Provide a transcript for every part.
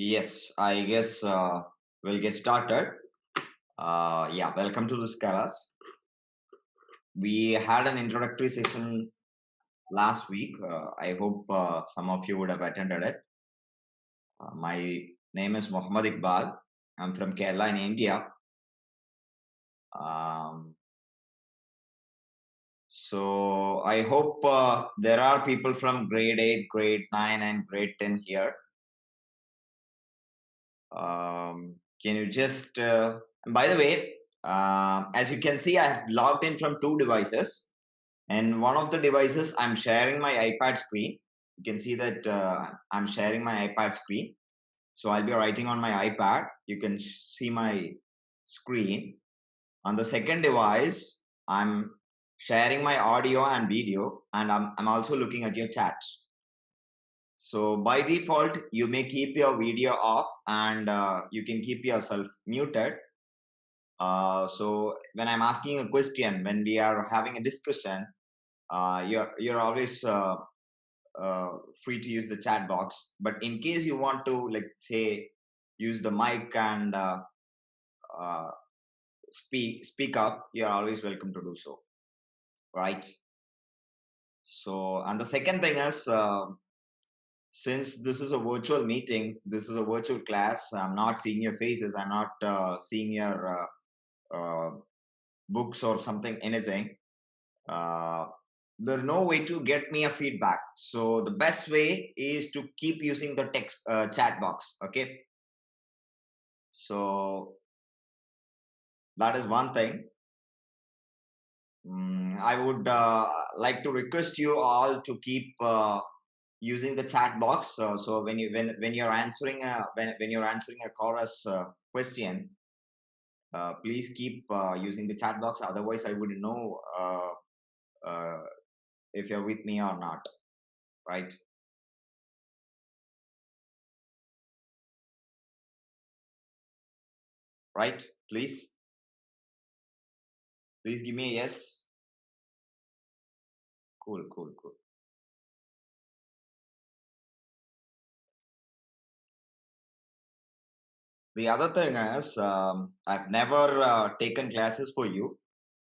Yes, I guess we'll get started. Yeah, welcome to this class. We had an introductory session last week. I hope some of you would have attended it. My name is Muhammad Iqbal. I'm from Kerala in India. Um, so I hope there are people from grade 8, grade 9, and grade 10 here. Can you just, by the way, as you can see, I have logged in from two devices. And one of the devices, I'm sharing my iPad screen. You can see that I'm sharing my iPad screen. So I'll be writing on my iPad. You can see my screen. On the second device, I'm sharing my audio and video, and I'm also looking at your chat. So by default, you may keep your video off and you can keep yourself muted. So when I'm asking a question, when we are having a discussion, you're always free to use the chat box. But in case you want to, like, say, use the mic and uh, speak up, you're always welcome to do so, right? So, and the second thing is, since this is a virtual meeting, this is a virtual class. I'm not seeing your faces. I'm not seeing your books or something, anything. Uh, there's no way to get me a feedback. So the best way is to keep using the text chat box. Okay. So that is one thing. I would like to request you all to keep using the chat box. So when you're answering when you're answering a chorus question, please keep using the chat box. Otherwise, I wouldn't know uh, if you're with me or not. Right? Right? Please give me a yes. Cool, cool, cool. The other thing is, I've never taken classes for you.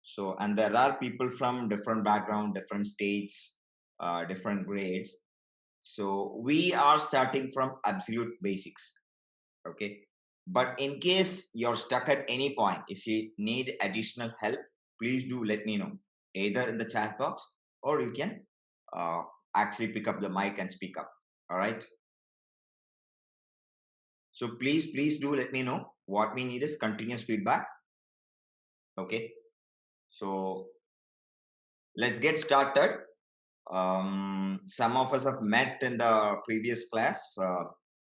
So, and there are people from different background, different states, different grades. So we are starting from absolute basics. Okay. But in case you're stuck at any point, if you need additional help, please do let me know, either in the chat box or you can uh, actually pick up the mic and speak up. All right. So please do let me know. What we need is continuous feedback. Okay. So let's get started. Some of us have met in the previous class.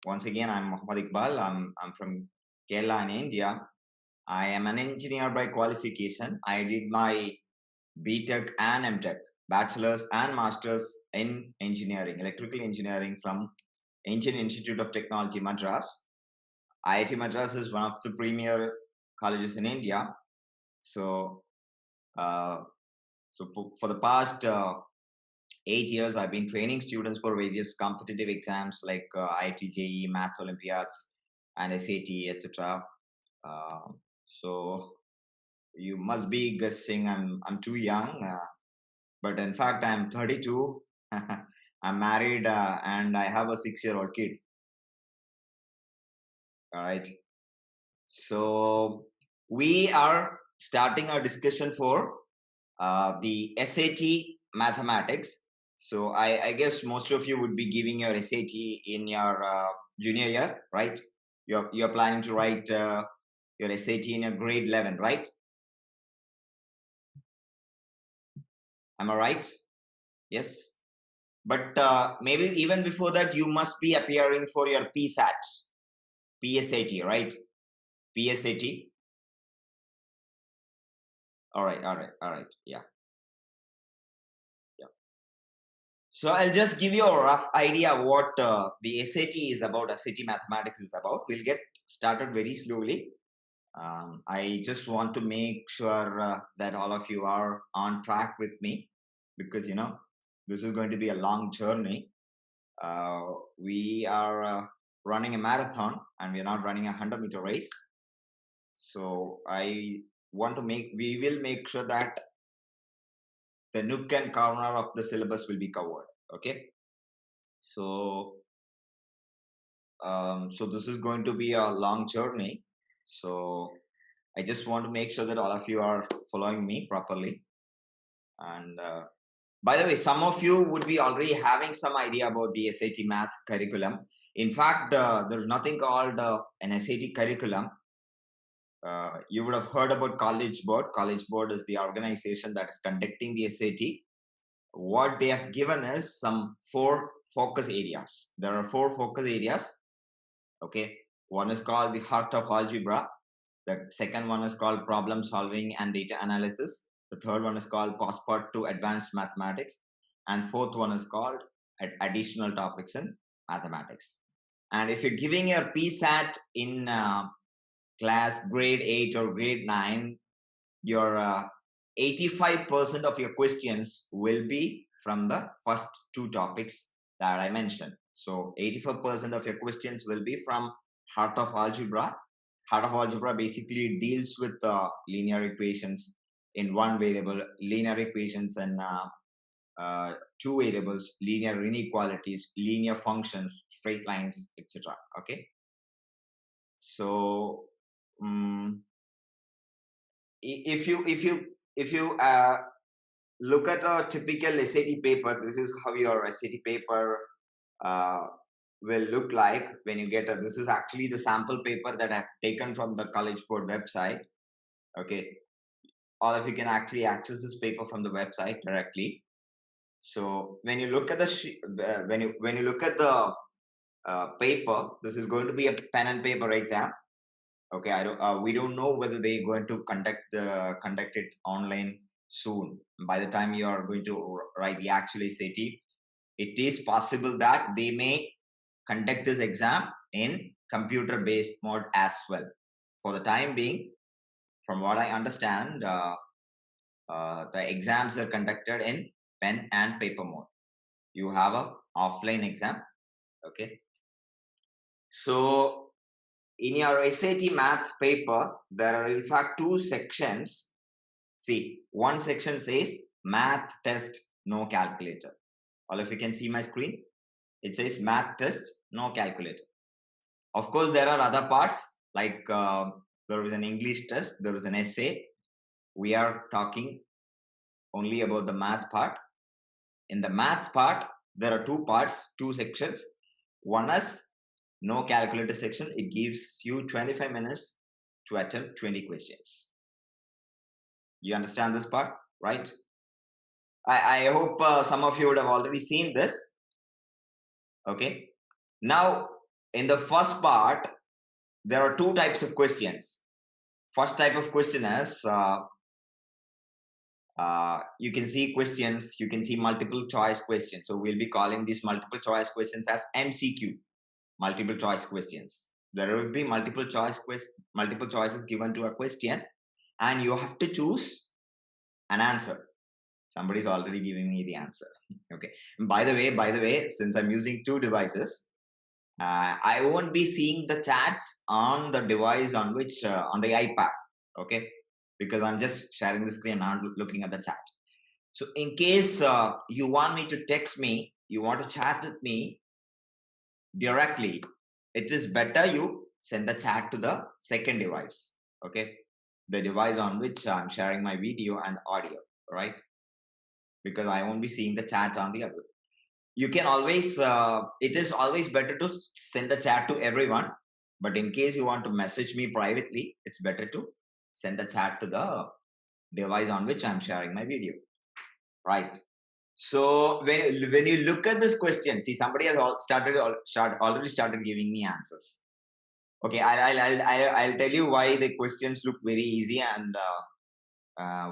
Once again, I'm Muhammad Iqbal. I'm from Kerala in India. I am an engineer by qualification. I did my BTech and MTech, bachelor's and master's in engineering, electrical engineering from Indian Institute of Technology, Madras. IIT Madras is one of the premier colleges in India. So, uh, for the past 8 years, I've been training students for various competitive exams like IIT JEE, Math Olympiads, and SAT, etc. So you must be guessing I'm too young, but in fact I'm 32. I'm married and I have a 6-year-old kid. All right. So we are starting our discussion for the SAT mathematics. So I guess most of you would be giving your SAT in your junior year, right? You're planning to write your SAT in your grade 11, right? Am I right? Yes. But maybe even before that, you must be appearing for your PSAT, PSAT, right? PSAT. All right, all right, all right. Yeah, yeah. So I'll just give you a rough idea what the SAT is about. SAT mathematics is about. We'll get started very slowly. I just want to make sure that all of you are on track with me because this is going to be a long journey. We are running a marathon and we are not running a 100-meter race. So we will make sure that the nook and corner of the syllabus will be covered. Okay. So, so this is going to be a long journey. So I just want to make sure that all of you are following me properly. And by the way, some of you would be already having some idea about the SAT math curriculum. In fact, there's nothing called an SAT curriculum. You would have heard about College Board. College Board is the organization that is conducting the SAT. What they have given is some 4 focus areas. There are 4 focus areas. Okay. One is called the heart of algebra. The second one is called problem solving and data analysis. The third one is called passport to advanced mathematics. And fourth one is called additional topics in mathematics. And if you're giving your PSAT in class grade 8 or grade 9, your 85% of your questions will be from the first 2 topics that I mentioned. So 85% of your questions will be from heart of algebra. Heart of algebra basically deals with linear equations in one variable, linear equations and 2 variables, linear inequalities, linear functions, straight lines, etc. Okay. So if you look at a typical SAT paper, this is how your SAT paper will look like when you get this is actually the sample paper that I've taken from the College Board website. Okay, all of you can actually access this paper from the website directly. So when you look at the when you look at the paper, this is going to be a pen and paper exam. Okay, we don't know whether they're going to conduct it online soon. By the time you are going to write the actual SAT, it is possible that they may conduct this exam in computer-based mode as well. For the time being, from what I understand, the exams are conducted in pen and paper mode. You have a offline exam. Okay. So in your SAT math paper, there are in fact 2 sections. See, one section says math test, no calculator. All of you can see my screen. It says math test, no calculator. Of course, there are other parts like there is an English test, there is an essay. We are talking only about the math part. In the math part, there are 2 parts, 2 sections. One is no calculator section. It gives you 25 minutes to attempt 20 questions. You understand this part, right? I hope some of you would have already seen this. Okay. Now, in the first part, there are 2 types of questions. First type of question is you can see questions, you can see multiple choice questions. So we'll be calling these multiple choice questions as MCQ, multiple choice questions. There will be multiple choices given to a question, and you have to choose an answer. Somebody's already giving me the answer. Okay. And by the way, since I'm using 2 devices, I won't be seeing the chats on the device on which on the iPad. Okay, because I'm just sharing the screen and looking at the chat. So in case you want me to text me, you want to chat with me directly, it is better you send the chat to the second device. Okay, the device on which I'm sharing my video and audio, right? Because I won't be seeing the chat on the other. You can always, it is always better to send the chat to everyone. But in case you want to message me privately, it's better to send the chat to the device on which I'm sharing my video, right? So when you look at this question, see, somebody has already started giving me answers. Okay, I'll tell you why the questions look very easy and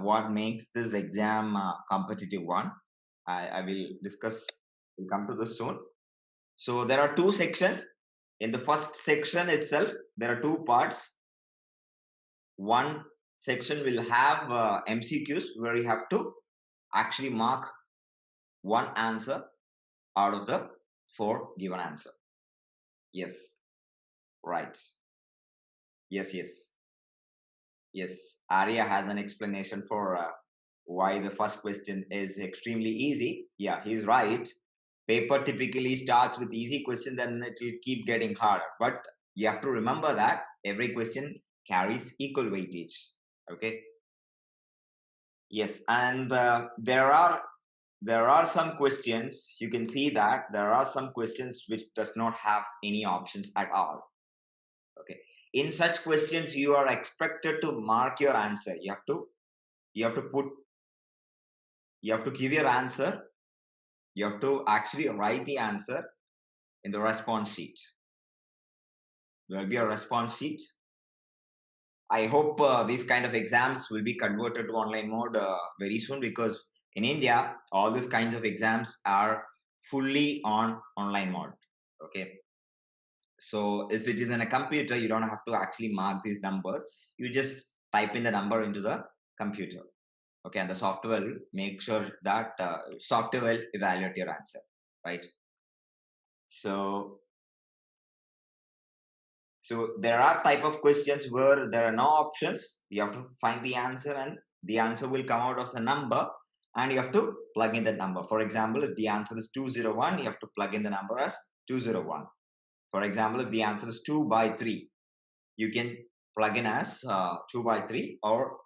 what makes this exam competitive one. I will discuss. We'll come to this soon. So there are 2 sections. In the first section itself, there are 2 parts. One section will have MCQs where you have to actually mark one answer out of the 4 given answer. Yes. Right. Yes. Arya has an explanation for why the first question is extremely easy. Yeah, he's right. Paper typically starts with easy question, then it will keep getting harder. But you have to remember that every question carries equal weightage. Okay. Yes, and there are some questions. You can see that there are some questions which does not have any options at all. Okay. In such questions, you are expected to mark your answer. You have to put you have to give your answer. You have to actually write the answer in the response sheet. There will be a response sheet. I hope these kind of exams will be converted to online mode very soon, because in India, all these kinds of exams are fully on online mode. Okay. So if it is in a computer, you don't have to actually mark these numbers. You just type in the number into the computer. Okay. And the software will make sure that software will evaluate your answer. Right. So there are type of questions where there are no options. You have to find the answer, and the answer will come out as a number, and you have to plug in that number. For example, if the answer is 201, you have to plug in the number as 201. For example, if the answer is 2 by 3, you can plug in as 2 by 3 or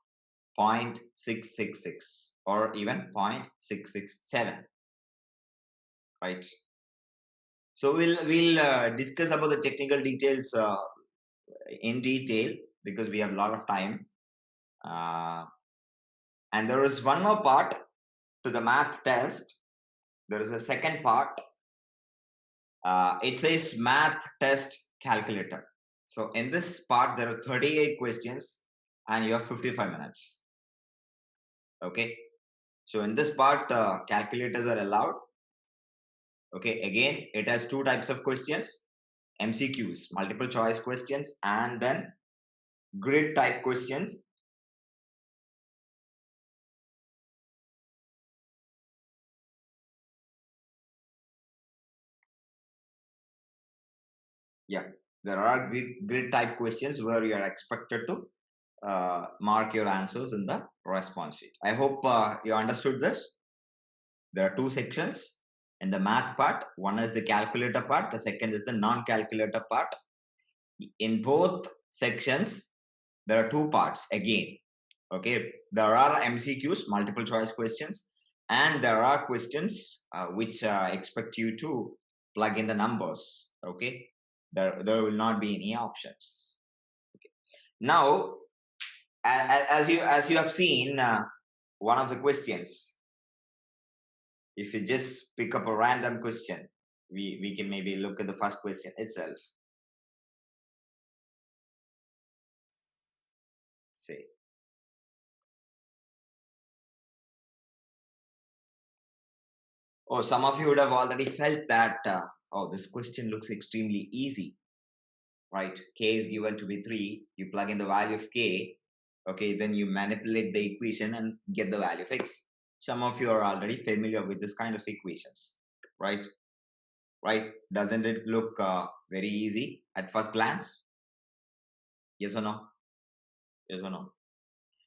0.666 or even 0.667. Right. So we'll discuss about the technical details in detail, because we have a lot of time. And there is one more part to the math test. There is a second part. It says math test calculator. So in this part, there are 38 questions and you have 55 minutes. Okay. So in this part, calculators are allowed. Okay. Again, it has two types of questions: MCQs, multiple choice questions, and then grid type questions. Yeah, there are grid type questions where you are expected to mark your answers in the response sheet. I hope you understood this. There are two sections in the math part. One is the calculator part. The second is the non-calculator part. In both sections, there are two parts again. Okay, there are MCQs, multiple choice questions, and there are questions which expect you to plug in the numbers. Okay, there will not be any options. Okay. Now, as you have seen, one of the questions, if you just pick up a random question, we can maybe look at the first question itself. Say, oh, some of you would have already felt that, oh, this question looks extremely easy, right? K is given to be 3. You plug in the value of K. Okay, then you manipulate the equation and get the value of X. Some of you are already familiar with this kind of equations, right? Right? Doesn't it look very easy at first glance? Yes or no? Yes or no?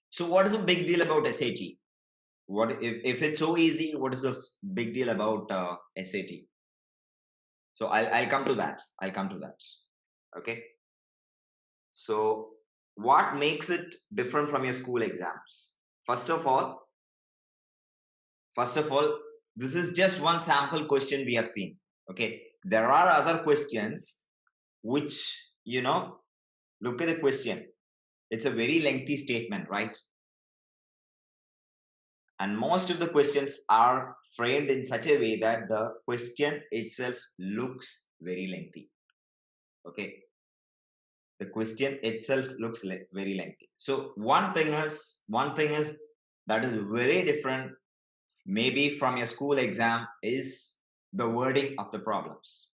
So what is the big deal about SAT? What if it's so easy? What is the big deal about SAT? So I'll come to that. I'll come to that. Okay. So what makes it different from your school exams? First of all, this is just one sample question we have seen. Okay. There are other questions which, look at the question. It's a very lengthy statement, right? And most of the questions are framed in such a way that the question itself looks very lengthy. Okay. The question itself looks very lengthy. So one thing is that is very different maybe from your school exam is the wording of the problems.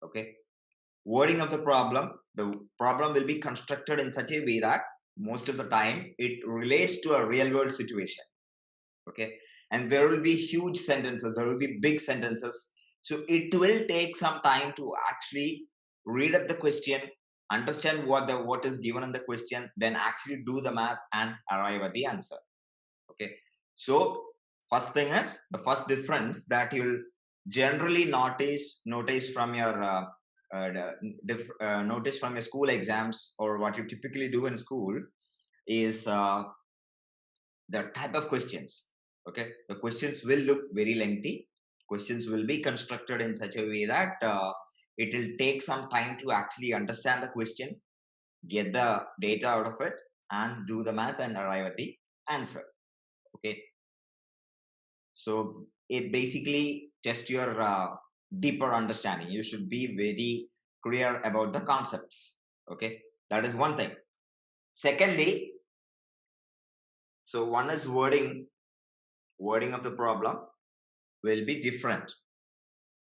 Okay. Wording of the problem will be constructed in such a way that most of the time it relates to a real world situation. Okay. And there will be huge sentences, there will be big sentences. So it will take some time to actually read up the question, understand what is given in the question, then actually do the math and arrive at the answer. Okay, so first thing is, the first difference that you'll generally notice from your notice from your school exams, or what you typically do in school, is the type of questions. Okay, the questions will look very lengthy. Questions will be constructed in such a way that it will take some time to actually understand the question, get the data out of it, and do the math and arrive at the answer. Okay, so it basically tests your deeper understanding. You should be very clear about the concepts. Okay, that is one thing. Secondly, so one is wording of the problem will be different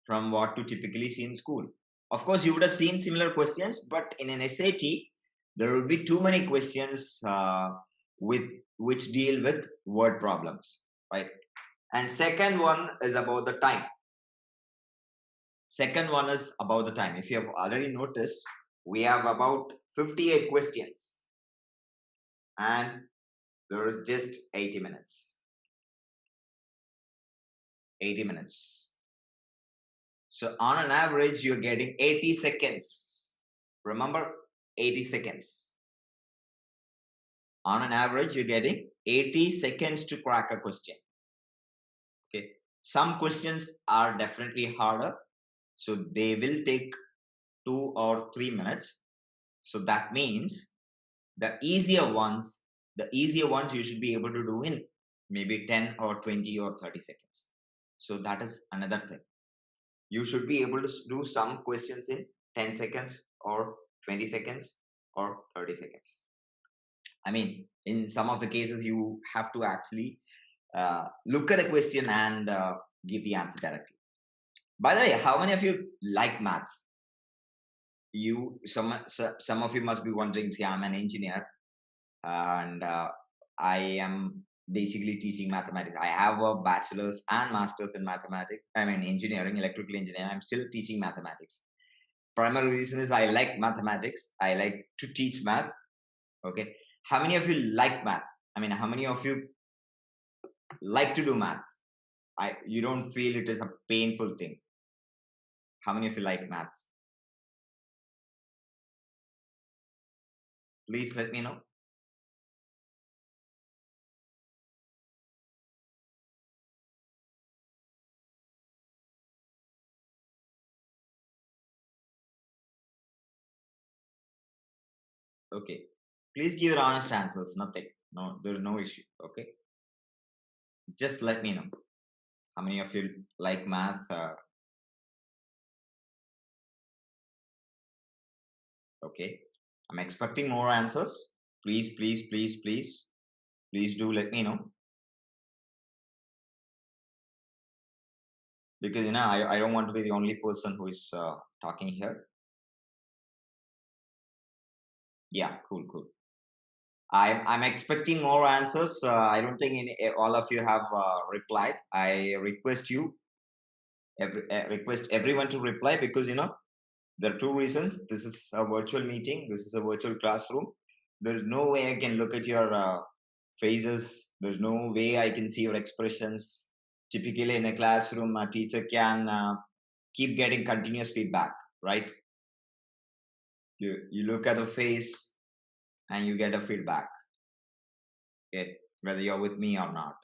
from what you typically see in school. Of course, you would have seen similar questions, but in an SAT, there will be too many questions with which deal with word problems, right? And second one is about the time. Second one is about the time. If you have already noticed, we have about 58 questions, and there is just 80 minutes. 80 minutes. So on an average, you're getting 80 seconds. Remember, 80 seconds. On an average, you're getting 80 seconds to crack a question. Okay. Some questions are definitely harder, so they will take 2 or 3 minutes. So that means the easier ones you should be able to do in maybe 10 or 20 or 30 seconds. So that is another thing. You should be able to do some questions in 10 seconds or 20 seconds or 30 seconds. I mean, in some of the cases, you have to actually look at the question and give the answer directly. By the way, how many of you like math? Some of you must be wondering, see, I'm an engineer, and I am basically teaching mathematics. I have a bachelor's and master's in mathematics. I mean, engineering, electrical engineering. I'm still teaching mathematics. Primary reason is I like mathematics. I like to teach math. Okay. How many of you like math? I mean, how many of you like to do math? You don't feel it is a painful thing. How many of you like math? Please let me know. Okay. Please give your honest answers. Nothing. No, there's no issue. Okay. Just let me know. How many of you like math? Okay. I'm expecting more answers. Please, please, please, please, please do let me know. Because, I don't want to be the only person who is talking here. Yeah, cool, cool. I'm expecting more answers. I don't think all of you have replied. I request request everyone to reply, because there are two reasons. This is a virtual meeting. This is a virtual classroom. There's no way I can look at your faces. There's no way I can see your expressions. Typically, in a classroom, a teacher can keep getting continuous feedback, right? You look at the face and you get a feedback, okay, whether you're with me or not.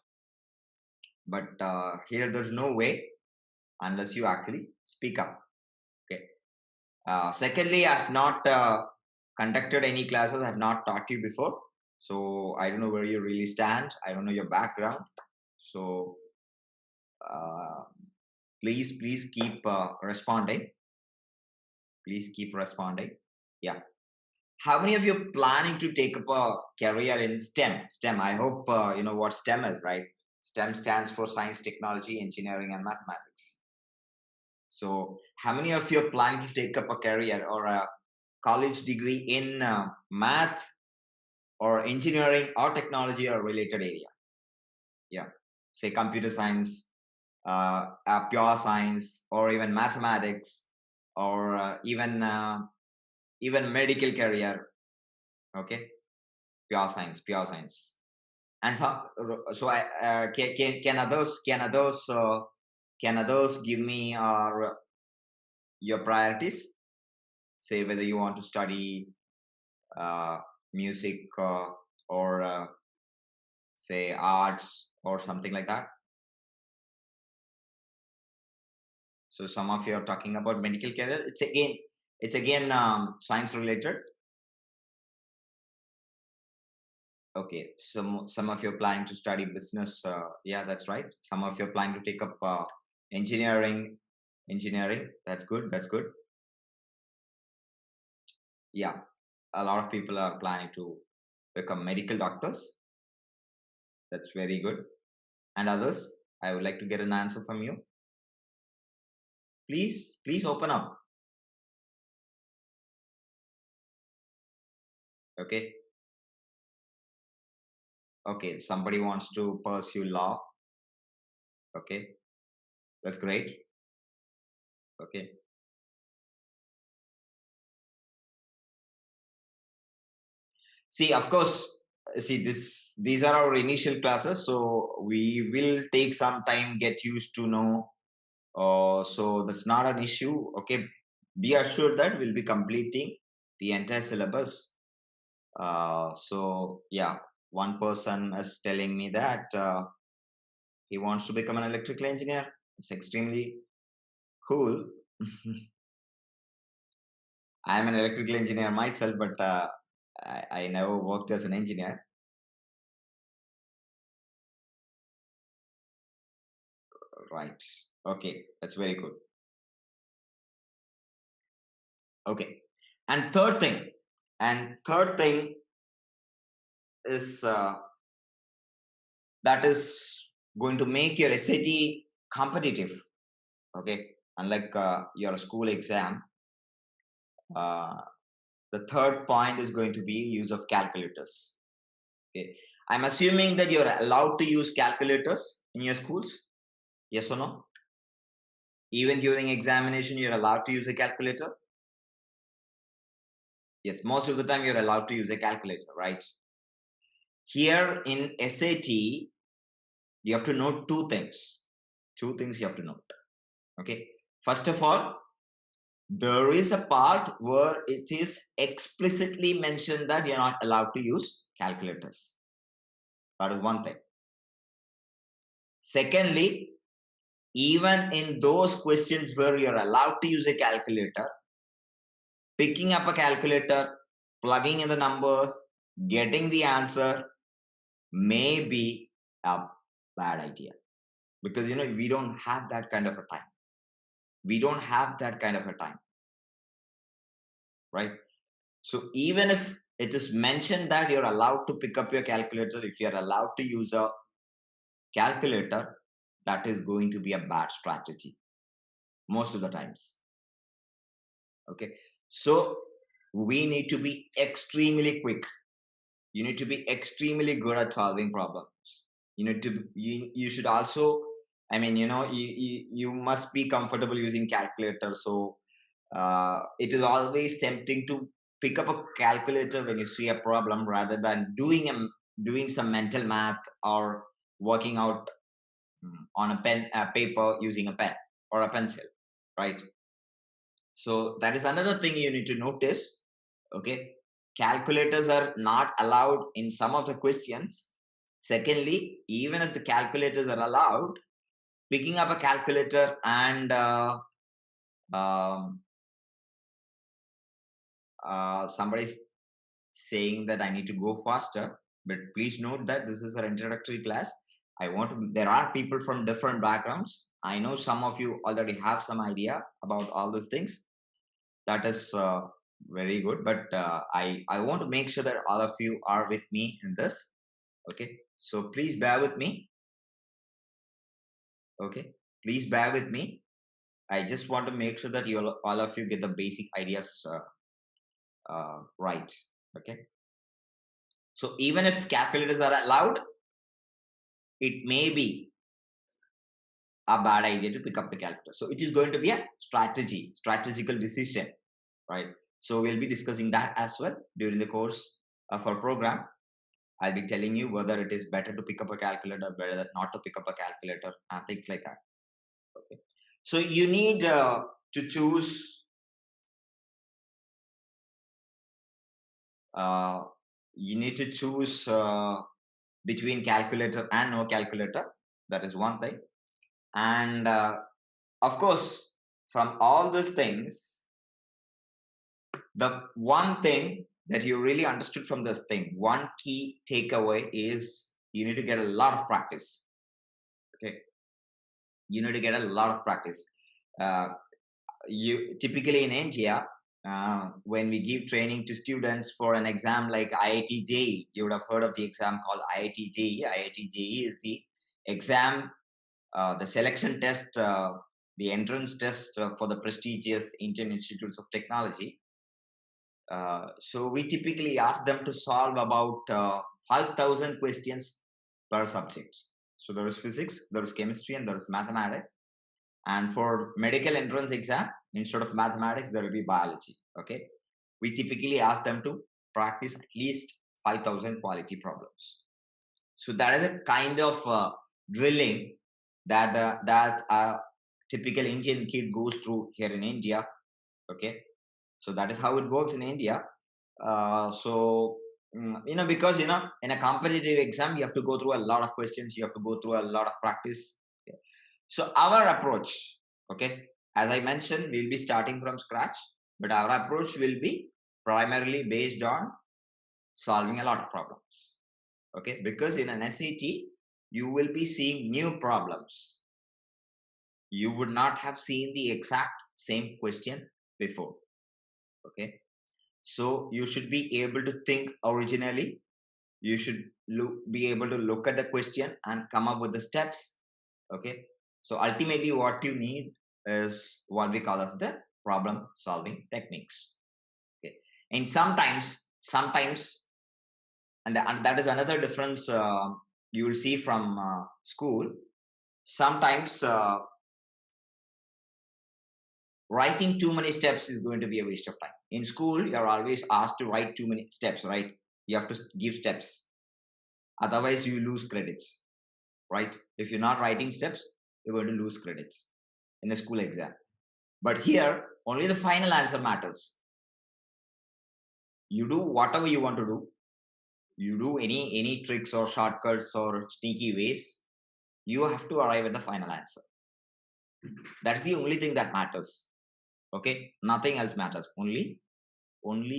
But here, there's no way unless you actually speak up. Okay. Secondly, I've not conducted any classes. I've not taught you before, so I don't know where you really stand. I don't know your background. So please keep responding. Please keep responding. Yeah. How many of you are planning to take up a career in STEM? STEM. I hope you know what STEM is, right? STEM stands for science, technology, engineering, and mathematics. So, how many of you are planning to take up a career or a college degree in math or engineering or technology or related area? Yeah, say computer science, pure science, or even mathematics, or even even medical career. Okay, pure science. And so I can others give me your priorities? Say whether you want to study uh, music or say arts or something like that. So some of you are talking about medical career. It's again science related. Okay, some of you are planning to study business. Yeah, that's right. Some of you are planning to take up engineering. Engineering. That's good. That's good. Yeah, a lot of people are planning to become medical doctors. That's very good. And others, I would like to get an answer from you. Please open up. Okay. Okay. Somebody wants to pursue law. Okay. That's great. Okay. See, of course, see these are our initial classes, so we will take some time get used to know. So that's not an issue. Okay. Be assured that we'll be completing the entire syllabus. So yeah, one person is telling me that he wants to become an electrical engineer. It's extremely cool. I'm an electrical engineer myself, but I never worked as an engineer. Right. Okay. That's very good. Okay. And third thing is that is going to make your SAT competitive. Okay. Unlike your school exam, uh, the third point is going to be use of calculators. Okay. I'm assuming that you're allowed to use calculators in your schools. Yes or no? Even during examination, you're allowed to use a calculator. Yes, most of the time you're allowed to use a calculator, right? Here in SAT, you have to note two things. Two things you have to note. Okay. First of all, there is a part where it is explicitly mentioned that you're not allowed to use calculators. That is one thing. Secondly, even in those questions where you're allowed to use a calculator, picking up a calculator, plugging in the numbers, getting the answer may be a bad idea, because we don't have that kind of a time. We don't have that kind of a time, right? So even if it is mentioned that you're allowed to pick up your calculator, if you're allowed to use a calculator, that is going to be a bad strategy most of the times. Okay, so we need to be extremely quick. You need to be extremely good at solving problems. You should also, you must be comfortable using calculator. So it is always tempting to pick up a calculator when you see a problem rather than doing some mental math or working out on a paper using a pen or a pencil, right? So that is another thing you need to notice. Okay, calculators are not allowed in some of the questions. Secondly, even if the calculators are allowed, picking up a calculator and um, somebody's saying that I need to go faster. But please note that this is an introductory class. There are people from different backgrounds. I know some of you already have some idea about all these things. That is very good. But I want to make sure that all of you are with me in this. Okay. So please bear with me. Okay. Please bear with me. I just want to make sure that all of you get the basic ideas right. Okay. So even if calculators are allowed, it may be a bad idea to pick up the calculator. So it is going to be a strategical decision, right? So we'll be discussing that as well during the course of our program. I'll be telling you whether it is better to pick up a calculator, better not to pick up a calculator, and things like that. Okay. So you need to choose. Uh, you need to choose between calculator and no calculator. That is one thing. And of course, from all these things, the one thing that you really understood from this thing, one key takeaway is you need to get a lot of practice. Okay. You need to get a lot of practice. You typically in India, when we give training to students for an exam like IIT JEE, you would have heard of the exam called IIT JEE. IIT JEE is the exam, the selection test, the entrance test for the prestigious Indian Institutes of Technology. So we typically ask them to solve about 5,000 questions per subject. So there is physics, there is chemistry, and there is mathematics. And for medical entrance exam, instead of mathematics, there will be biology. Okay. We typically ask them to practice at least 5,000 quality problems. So that is a kind of drilling that a typical Indian kid goes through here in India. Okay. So that is how it works in India. Because in a competitive exam, you have to go through a lot of questions. You have to go through a lot of practice. Okay. So our approach, okay, as I mentioned, we'll be starting from scratch, but our approach will be primarily based on solving a lot of problems. Okay, because in an SAT, you will be seeing new problems. You would not have seen the exact same question before. Okay, so you should be able to think originally. You should be able to look at the question and come up with the steps. Okay, so ultimately what you need is what we call as the problem solving techniques. Okay, and sometimes and that is another difference you will see from school. Sometimes writing too many steps is going to be a waste of time. In school, you're always asked to write too many steps, right? You have to give steps, otherwise you lose credits, right? If you're not writing steps, you're going to lose credits in a school exam. But here, only the final answer matters. You do whatever you want to do. You do any tricks or shortcuts or sneaky ways. You have to arrive at the final answer. That's the only thing that matters. Okay, nothing else matters. Only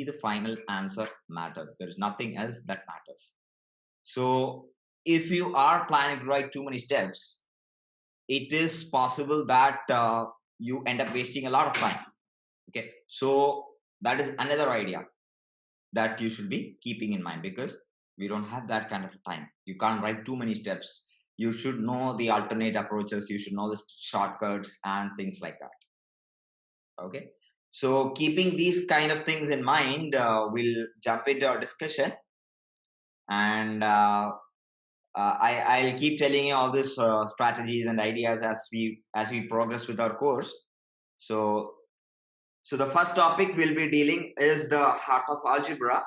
the final answer matters. There is nothing else that matters. So if you are planning to write too many steps, it is possible that you end up wasting a lot of time. Okay, so that is another idea that you should be keeping in mind, because we don't have that kind of time. You can't write too many steps. You should know the alternate approaches. You should know the shortcuts and things like that. Okay, so keeping these kind of things in mind, we'll jump into our discussion, and I'll keep telling you all these strategies and ideas as we progress with our course. So the first topic we'll be dealing is the heart of algebra.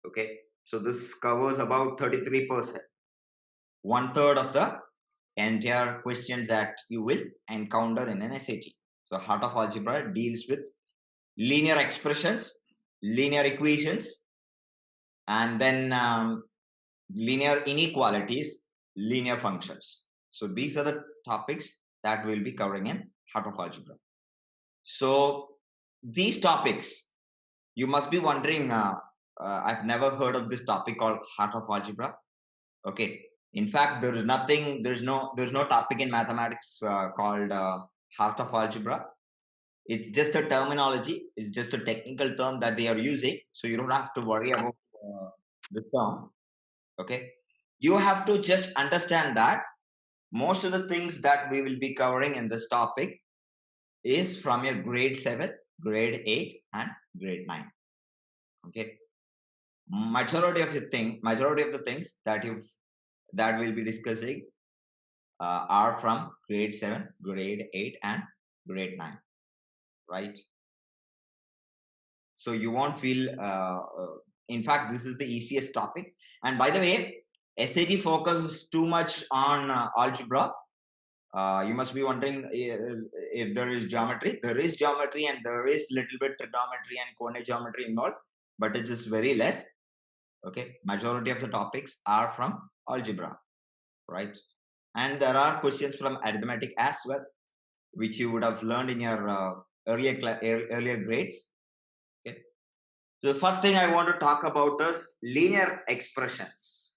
Okay, so this covers about 33%, 1/3 of the entire questions that you will encounter in an SAT. So heart of algebra deals with linear expressions, linear equations, and then linear inequalities, linear functions. So these are the topics that we'll be covering in heart of algebra. So these topics, you must be wondering, I've never heard of this topic called heart of algebra. Okay, in fact, there's no topic in mathematics called heart of algebra. It's just a terminology. It's just a technical term that they are using. So you don't have to worry about the term. Okay, you have to just understand that most of the things that we will be covering in this topic is from your grade 7, grade 8, and grade 9. Okay, majority of the things that we'll be discussing are from grade 7, grade 8, and grade 9, right? So you won't feel, in fact, this is the easiest topic. And by the way, SAT focuses too much on algebra. You must be wondering if there is geometry. There is geometry and there is little bit trigonometry and coordinate geometry involved, but it is very less. Okay, majority of the topics are from algebra, right? And there are questions from arithmetic as well, which you would have learned in your earlier grades. Okay. So the first thing I want to talk about is linear expressions.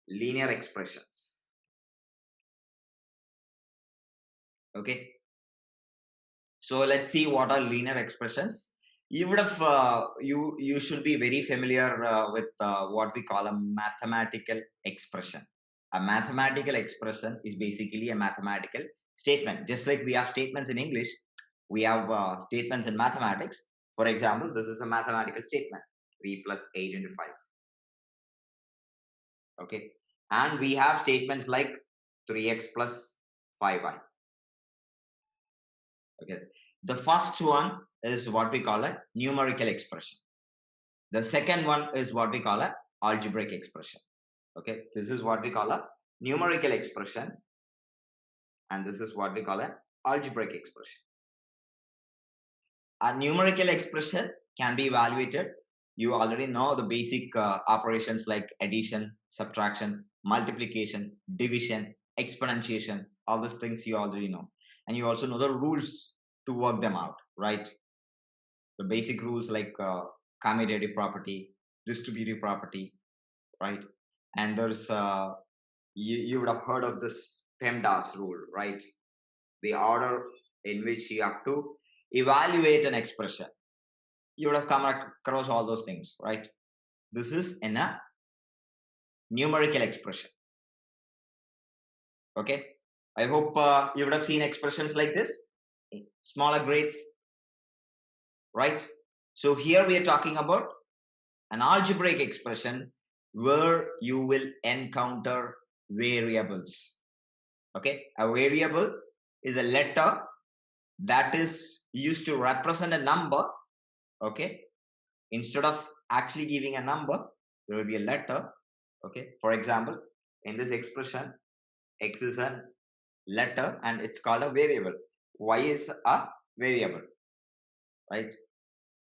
Linear expressions. Okay. So let's see what are linear expressions. You would have you should be very familiar with what we call a mathematical expression. A mathematical expression is basically a mathematical statement. Just like we have statements in English, we have statements in mathematics. For example, this is a mathematical statement: 3 plus 8 into 5. Okay, and we have statements like 3x plus 5y. Okay, the first one is what we call a numerical expression. The second one is what we call a algebraic expression. Okay, this is what we call a numerical expression, and this is what we call a algebraic expression. A numerical expression can be evaluated. You already know the basic operations like addition, subtraction, multiplication, division, exponentiation. All these things you already know, and you also know the rules to work them out, right? The basic rules like commutative property, distributive property, right? And there's you would have heard of this PEMDAS rule, right? The order in which you have to evaluate an expression. You would have come across all those things, right? This is in a numerical expression. Okay, I hope you would have seen expressions like this, smaller grades, right? So here we are talking about an algebraic expression where you will encounter variables. Okay, a variable is a letter that is used to represent a number. Okay, instead of actually giving a number, there will be a letter. Okay, for example, in this expression, x is a letter and it's called a variable. Y is a variable, right?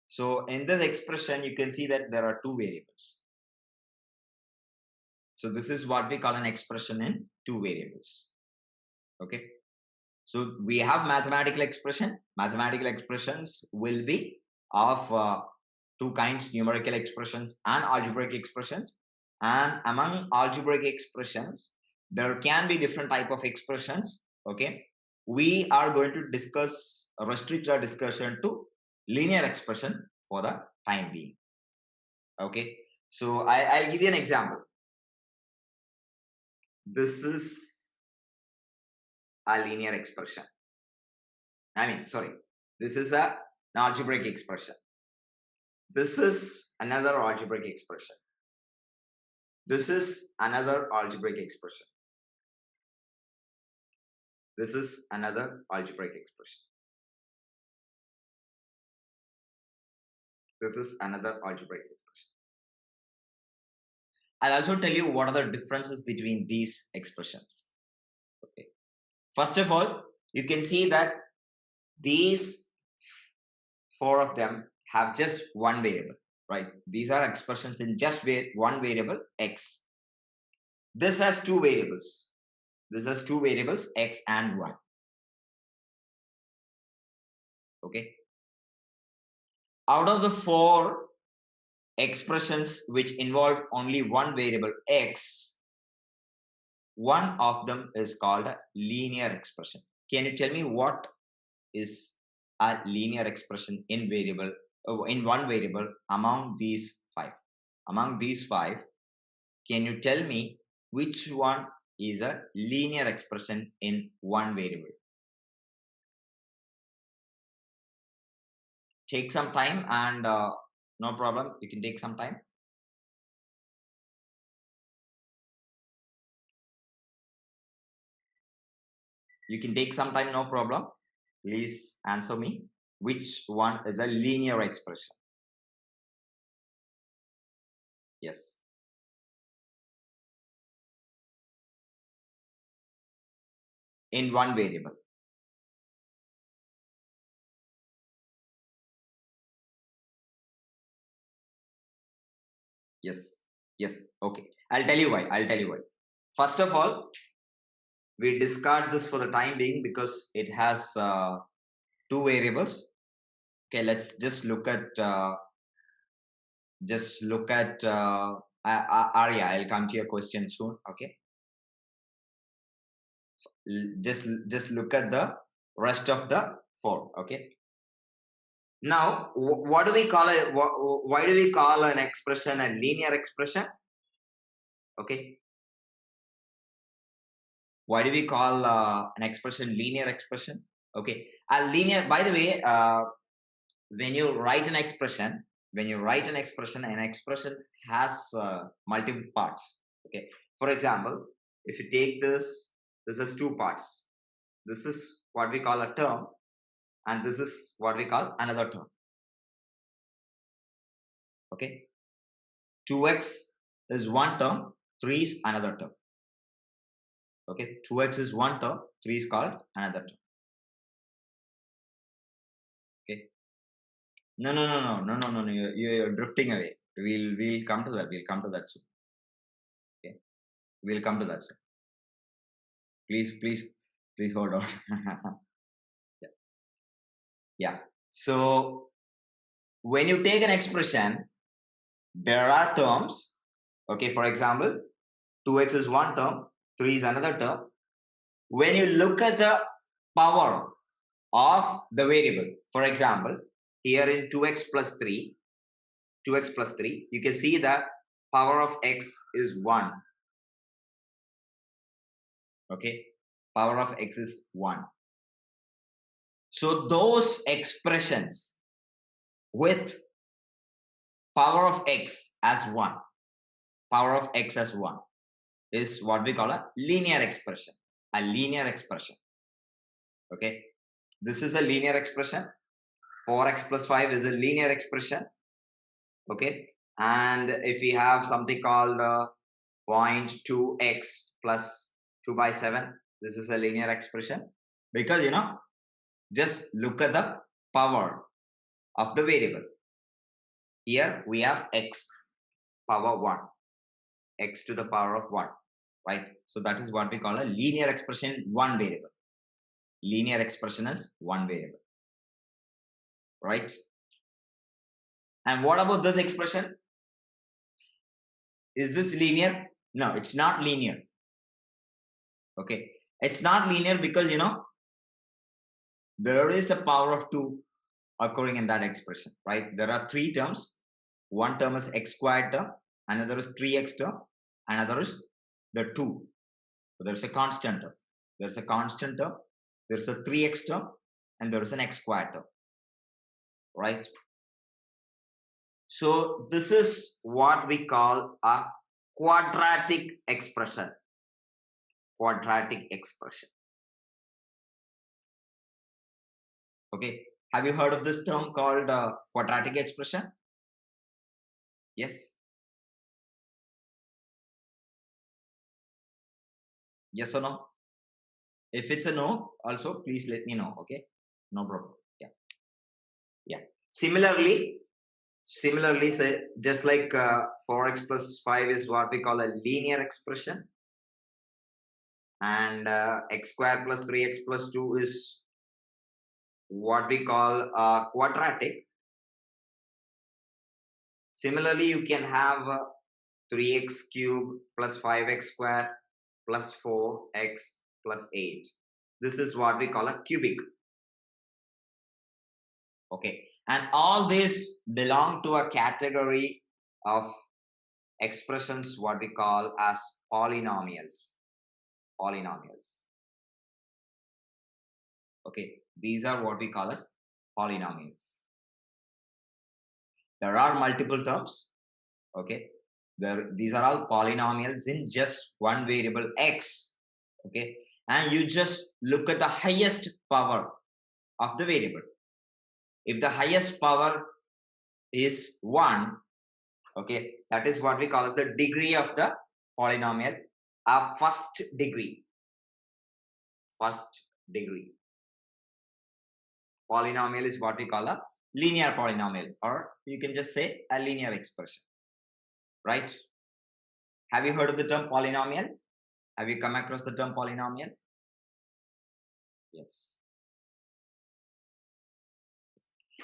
So in this expression, you can see that there are two variables. So this is what we call an expression in two variables. Okay. So we have mathematical expression. Mathematical expressions will be of two kinds: numerical expressions and algebraic expressions. And among algebraic expressions, there can be different type of expressions. Okay. We are going to restrict our discussion to linear expression for the time being. Okay. So I'll give you an example. This is a linear expression. This is an algebraic expression. This is another algebraic expression. This is another algebraic expression. This is another algebraic expression. This is another algebraic expression. I'll also tell you what are the differences between these expressions. Okay. First of all, you can see that these four of them have just one variable, right? These are expressions in just one variable, x. This has two variables. This has two variables, x and y. Okay. Out of the four expressions which involve only one variable, x, one of them is called a linear expression. Can you tell me what is a linear expression in one variable among these five? Among these five, can you tell me which one is a linear expression in one variable? Take some time and no problem, you can take some time. You can take some time, no problem. Please answer me. Which one is a linear expression? Yes. In one variable. Yes. Yes. Okay. I'll tell you why. I'll tell you why. First of all, we discard this for the time being because it has two variables. Okay, let's just look at Arya. I'll come to your question soon. Okay, just look at the rest of the four. Okay. Now, what do we call it? Why do we call an expression a linear expression? Okay. Why do we call an expression linear expression? Okay. A linear. By the way, when you write an expression, an expression has multiple parts. Okay. For example, if you take this has two parts. This is what we call a term, and this is what we call another term. Okay. 2x is one term, 3 is another term. Okay. 2x is one term, 3 is called another term. Okay. No. You're drifting away. We'll come to that. We'll come to that soon. Okay. We'll come to that soon. Please hold on. Yeah. Yeah. So when you take an expression, there are terms. Okay. For example, 2x is one term, 3 is another term. When you look at the power of the variable, for example, here in 2x plus 3, you can see that power of x is 1. Okay. Power of x is 1. So those expressions with power of x as 1, is what we call a linear expression. A linear expression. Okay. This is a linear expression. 4x plus 5 is a linear expression. Okay. And if we have something called 0.2x plus 2 by 7, this is a linear expression. Because, just look at the power of the variable. Here we have x power 1, x to the power of 1, right? So that is what we call a linear expression, one variable. Linear expression is one variable, right? And what about this expression? Is this linear? No, it's not linear. Okay, it's not linear because there is a power of 2 occurring in that expression, right? There are three terms. One term is x squared term, another is 3x term, another is the 2. So there's a constant term. There's a constant term, there's a 3x term, and there is an x squared term, right? So this is what we call a quadratic expression. Quadratic expression. Okay. Have you heard of this term called quadratic expression? Yes. Yes or no? If it's a no, also please let me know. Okay. No problem. Yeah. Yeah. Similarly, say just like 4x plus 5 is what we call a linear expression, and x squared plus 3x plus 2 is what we call quadratic. Similarly, you can have 3x cubed plus 5x squared plus 4x plus 8. This is what we call a cubic. Okay, and all these belong to a category of expressions what we call as polynomials. Okay, these are what we call as polynomials. There are multiple terms. Okay, these are all polynomials in just one variable x. Okay, and you just look at the highest power of the variable. If the highest power is 1, okay, that is what we call as the degree of the polynomial, first degree. First degree polynomial is what we call a linear polynomial, or you can just say a linear expression, right? Have you heard of the term polynomial? Have you come across the term polynomial? Yes.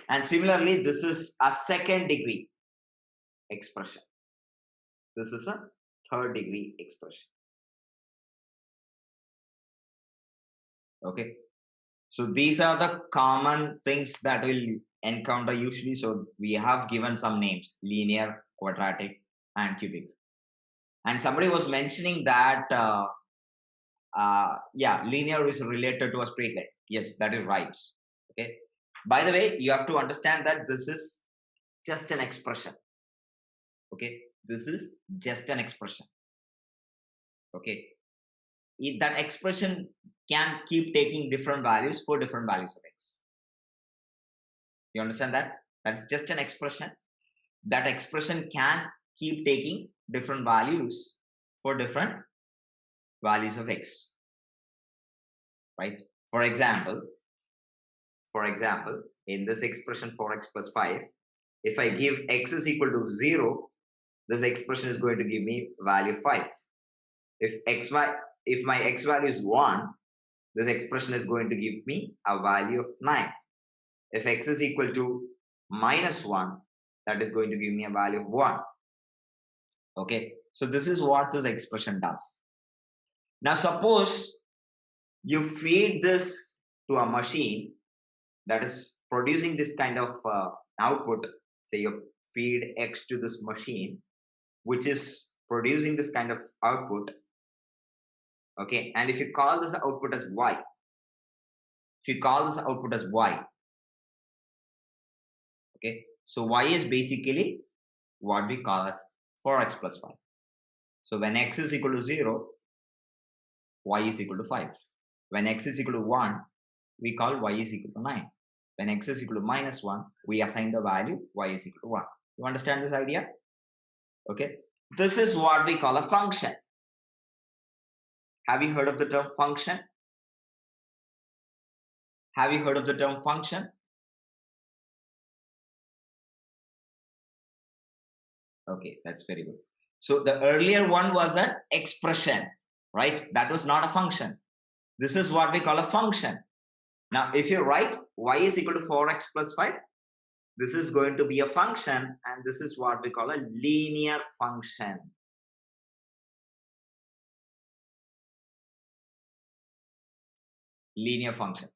And similarly, this is a second degree expression. This is a third degree expression. Okay. So these are the common things that we'll encounter usually. So we have given some names: linear, quadratic, and cubic. And somebody was mentioning that yeah, linear is related to a straight line. Yes, that is right. Okay. By the way, you have to understand that this is just an expression. Okay. This is just an expression. Okay. If that expression can keep taking different values for different values of x. You understand that? That's just an expression. That expression can keep taking different values for different values of x. Right? For example, in this expression 4x plus 5, if I give x is equal to 0, this expression is going to give me value 5. If my x value is 1, this expression is going to give me a value of 9. If x is equal to minus 1, that is going to give me a value of 1. Okay, so this is what this expression does. Now suppose you feed this to a machine that is producing this kind of output. Say you feed x to this machine, which is producing this kind of output. Okay, and if you call this output as y, okay, so y is basically what we call as 4x plus 5. So when x is equal to 0, y is equal to 5. When x is equal to 1, we call y is equal to 9. When x is equal to minus 1, we assign the value y is equal to 1. You understand this idea? Okay. This is what we call a function. Have you heard of the term function? Have you heard of the term function? Okay, that's very good. So the earlier one was an expression, right? That was not a function. This is what we call a function. Now, if you write y is equal to 4x plus 5, this is going to be a function, and this is what we call a linear function. Linear function.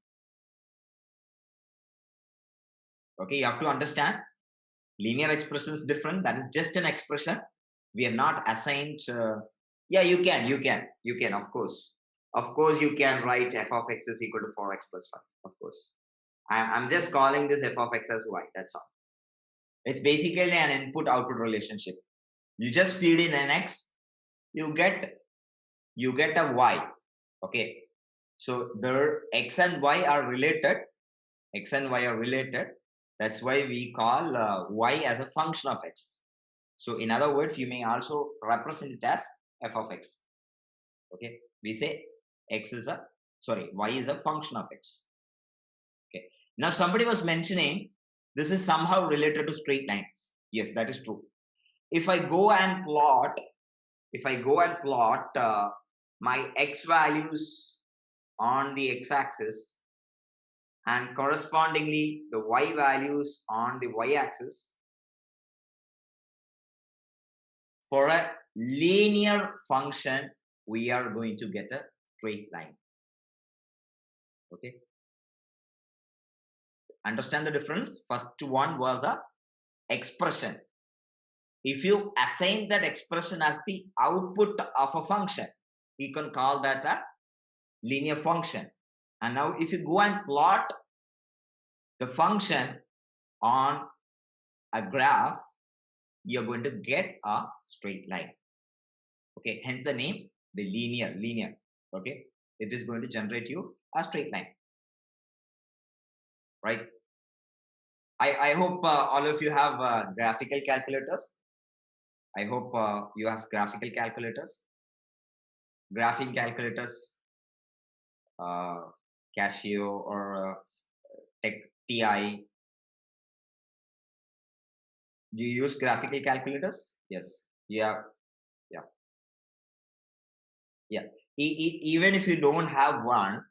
Okay, you have to understand linear expression is different. That is just an expression. We are not assigned. Yeah, you can, of course. Of course, you can write f of x is equal to 4x plus 5. Of course. I'm just calling this f of x as y. That's all. It's basically an input-output relationship. You just feed in an x, you get a y. Okay. So the x and y are related. X and y are related. That's why we call y as a function of x. So in other words, you may also represent it as f of x. Okay. We say y is a function of x. Okay. Now somebody was mentioning this is somehow related to straight lines. Yes, that is true. If I go and plot my x values on the x-axis and correspondingly the y values on the y-axis, for a linear function, we are going to get a straight line. Okay. Understand the difference? First one was a expression. If you assign that expression as the output of a function, you can call that a linear function. And now if you go and plot the function on a graph, you're going to get a straight line. Okay, hence the name, the linear. Okay. it is going to generate you a straight line, right? I hope all of you have graphical calculators. I hope you have graphical calculators, graphing calculators, uh, Casio or Tech TI. Do you use graphical calculators? Yes. Yeah. Yeah. Yeah. Even if you don't have one,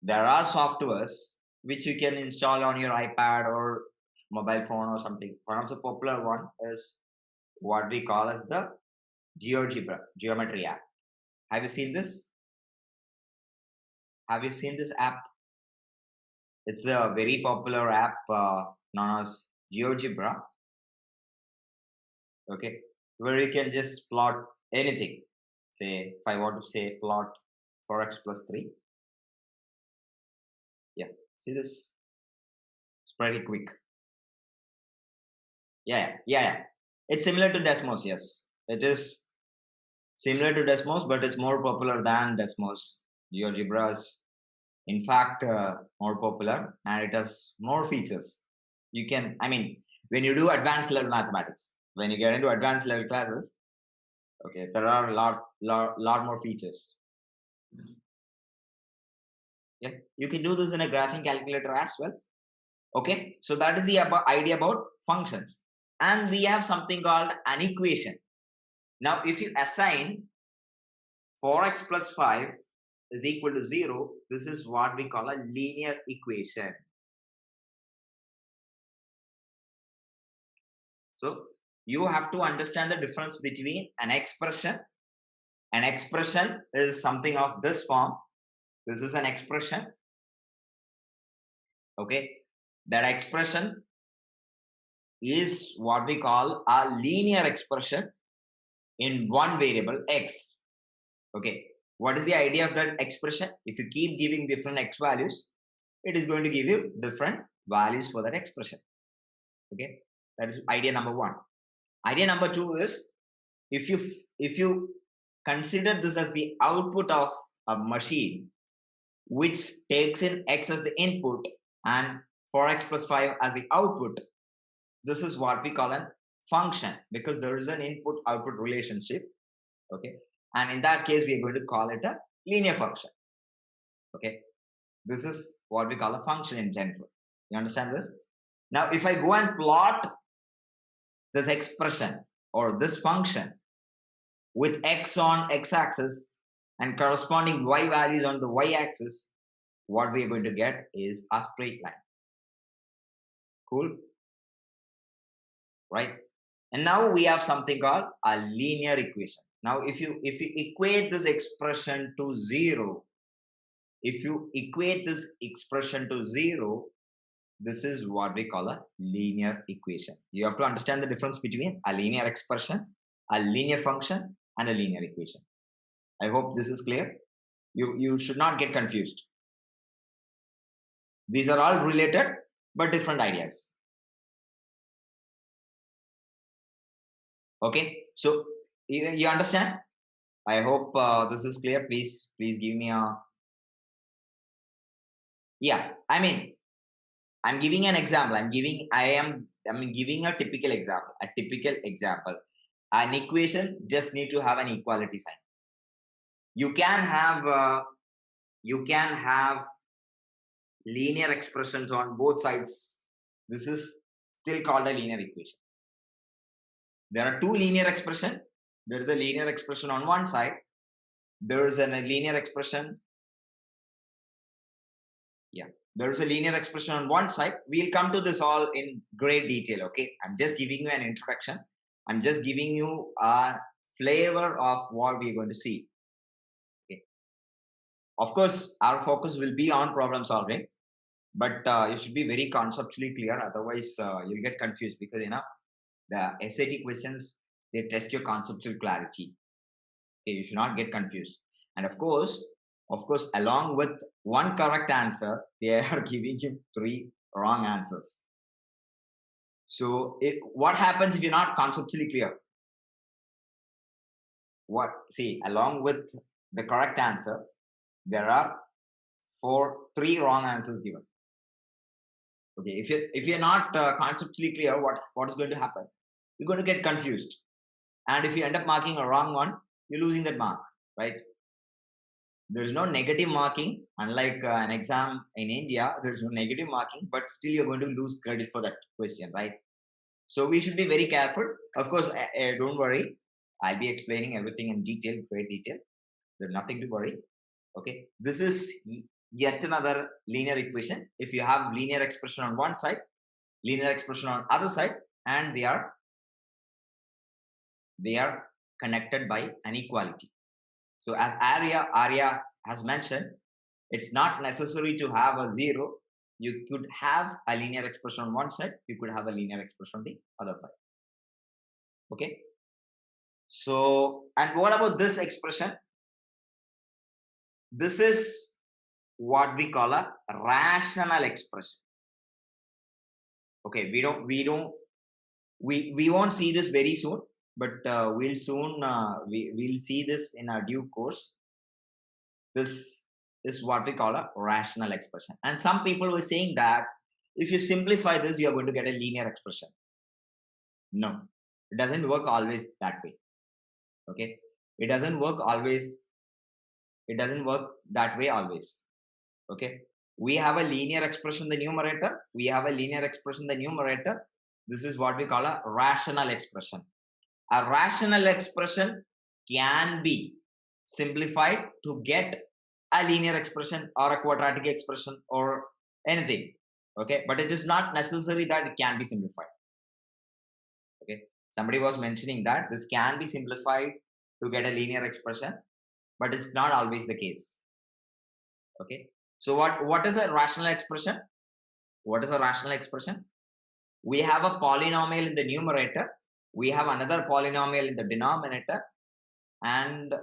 there are softwares which you can install on your iPad or mobile phone or something. One of the popular one is what we call as the GeoGebra, geometry app. Have you seen this? Have you seen this app? It's a very popular app known as GeoGebra. Okay, where you can just plot anything. Say, if I want to say plot 4x plus 3. Yeah, see this? It's pretty quick. Yeah. It's similar to Desmos, yes. It is similar to Desmos, but it's more popular than Desmos. GeoGebra is, in fact, more popular and it has more features. You can, I mean, when you do advanced level mathematics, when you get into advanced level classes, okay, there are a lot more features. Yeah, you can do this in a graphing calculator as well. Okay, so that is the idea about functions. And we have something called an equation. Now, if you assign 4x plus 5 is equal to 0, this is what we call a linear equation. So, you have to understand the difference between an expression. An expression is something of this form. This is an expression. Okay, that expression is what we call a linear expression in one variable x. Okay, what is the idea of that expression? If you keep giving different x values, it is going to give you different values for that expression. Okay, that is idea number one. Idea number two is if you consider this as the output of a machine which takes in x as the input and 4x plus 5 as the output, this is what we call a function because there is an input output relationship. Okay, and in that case we are going to call it a linear function. Okay, this is what we call a function in general. You understand this? Now if I go and plot this expression or this function with x on x-axis and corresponding y values on the y-axis, what we are going to get is a straight line. Cool, right? And now we have something called a linear equation. Now if you equate this expression to 0, if you equate this expression to 0, this is what we call a linear equation. You have to understand the difference between a linear expression, a linear function, and a linear equation. I hope this is clear. You should not get confused. These are all related, but different ideas. Okay, so you understand? I hope this is clear. Please give me a. Yeah, I mean, I'm giving an example. I'm giving a typical example. A typical example. An equation just need to have an equality sign. You can have linear expressions on both sides. This is still called a linear equation. There are two linear expression. There is a linear expression on one side. There is a linear expression. Yeah, there is a linear expression on one side. We'll come to this all in great detail. Okay, I'm just giving you an introduction. I'm just giving you a flavor of what we're going to see. Okay. Of course, our focus will be on problem solving, but you should be very conceptually clear. Otherwise, you'll get confused because the SAT questions, they test your conceptual clarity. Okay, you should not get confused. And of course, along with one correct answer, they are giving you 3 wrong answers. So what happens if you're not conceptually clear? Along with the correct answer, there are three wrong answers given. Okay, if you're not conceptually clear what is going to happen, you're going to get confused, and if you end up marking a wrong one, you're losing that mark, right? There is no negative marking, unlike an exam in India. There is no negative marking, but still you're going to lose credit for that question, right? So we should be very careful. Of course, don't worry. I'll be explaining everything in detail, great detail. There's nothing to worry. Okay, this is yet another linear equation. If you have linear expression on one side, linear expression on other side, and they are connected by an equality. So as Arya has mentioned, it's not necessary to have a zero. You could have a linear expression on one side, you could have a linear expression on the other side. Okay. So, and what about this expression? This is what we call a rational expression. Okay, we won't see this very soon, but we'll see this in our due course. This is what we call a rational expression. And some people were saying that if you simplify this, you're going to get a linear expression. No, it doesn't work always that way. Okay, it doesn't work always. It doesn't work that way always. Okay, we have a linear expression in the numerator. We have a linear expression in the numerator. This is what we call a rational expression. A rational expression can be simplified to get a linear expression or a quadratic expression or anything. Okay, but it is not necessary that it can be simplified. Okay, somebody was mentioning that this can be simplified to get a linear expression, but it's not always the case. Okay, so what is a rational expression? What is a rational expression? We have a polynomial in the numerator, we have another polynomial in the denominator, and